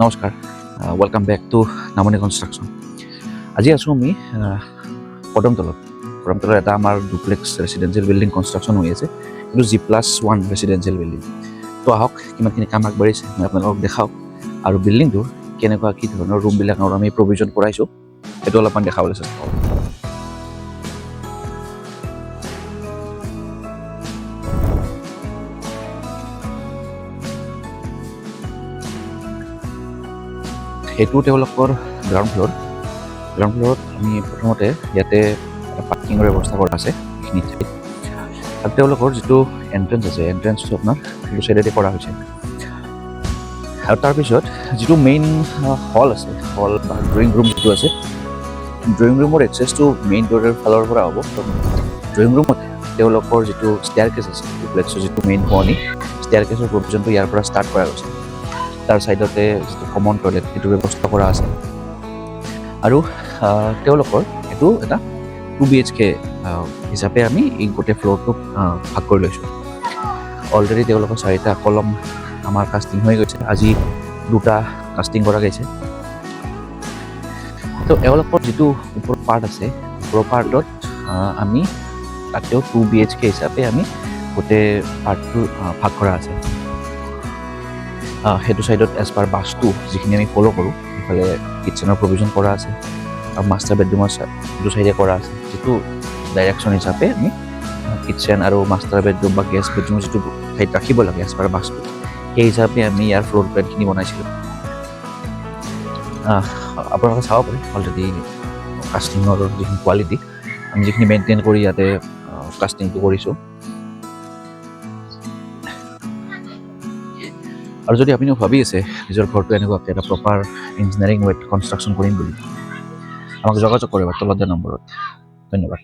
নমস্কাৰ, welcome back to নামনি construction. আজি আছোঁ আমি কদমতলত এটা আমাৰ ডুপ্লেক্স ৰেচিডেঞ্চিয়েল বিল্ডিং কনষ্ট্ৰাকশ্যন হৈ আছে। এইটো G+1 ৰেচিডেঞ্চিয়েল বিল্ডিং। তো আহক কিমানখিনি কাম আগবাঢ়িছে মই আপোনালোকক দেখাওক, আৰু বিল্ডিংটোৰ কেনেকুৱা কি ধৰণৰ ৰুমবিলাকৰ আমি প্ৰভিজন কৰাইছোঁ সেইটো অলপমান দেখাবলৈ চেষ্টা কৰোঁ। সেইটো তেওঁলোকৰ গ্ৰাউণ্ড ফ্ল'ৰত আমি প্ৰথমতে ইয়াতে পাৰ্কিঙৰ ব্যৱস্থা কৰা আছে এইখিনি ঠাইত, আৰু তেওঁলোকৰ যিটো এণ্ট্ৰেঞ্চ আছে এণ্ট্ৰেঞ্চটো আপোনাৰ সেইটো চাইডেদি কৰা হৈছে। আৰু তাৰপিছত যিটো মেইন হল আছে, হল বা ড্ৰয়িং ৰুম যিটো আছে, ড্ৰয়িং ৰুমৰ একচেছটো মেইন ডোৰৰ ফালৰ পৰা হ'ব। ড্ৰয়িং ৰুমত তেওঁলোকৰ যিটো ষ্টেয়াৰকেছ আছে, ডুপ্লেক্সৰ যিটো মেইন পুৰণি ষ্টেয়াৰকেছৰ প্ৰভিজনটো ইয়াৰ পৰা ষ্টাৰ্ট কৰা গৈছে। তাৰ ছাইডতে যিটো কমন টয়লেট সেইটো ব্যৱস্থা কৰা আছে, আৰু তেওঁলোকৰ এইটো এটা 2 BHK হিচাপে আমি এই গোটেই ফ্ল'ৰটোক ভাগ কৰি লৈছোঁ। অলৰেডি তেওঁলোকৰ 4টা কলম আমাৰ কাষ্টিং হৈ গৈছে, আজি 2টা কাষ্টিং কৰা গৈছে। তো এওঁলোকৰ যিটো ওপৰৰ পাৰ্ট আছে, ওপৰৰ পাৰ্টত আমি তাতেও 2 BHK হিচাপে আমি গোটেই পাৰ্টটো ভাগ কৰা আছে। সেইটো ছাইডত এজ পাৰ বাছটো যিখিনি আমি ফ'ল' কৰোঁ, সেইফালে কিটচেনৰ প্ৰভিজন কৰা আছে, আৰু মাষ্টাৰ বেডৰুমৰ সেইটো ছাইডে কৰা আছে। যিটো ডাইৰেকশ্যন হিচাপে আমি কিটচেন আৰু মাষ্টাৰ বেডৰুম বা গেষ্ট বেডৰুমৰ যিটো ঠাইত ৰাখিব লাগে এজ পাৰ বাছটো, সেই হিচাপে আমি ইয়াৰ ফ্ল'ৰ প্লেনখিনি বনাইছিলোঁ। আপোনালোকে চাব পাৰে অলৰেডি কাষ্টিঙৰ যিখিনি কোৱালিটি আমি যিখিনি মেইনটেইন কৰি ইয়াতে কাষ্টিংটো কৰিছোঁ। আৰু যদি আপুনি ভাবি আছে নিজৰ ঘৰটো এনেকুৱাকৈ এটা প্ৰপাৰ ইঞ্জিনিয়াৰিং ৱেত কনষ্ট্ৰাকশ্যন কৰিম বুলি, আমাক যোগাযোগ কৰিব তলত দিয়া নম্বৰত। ধন্যবাদ।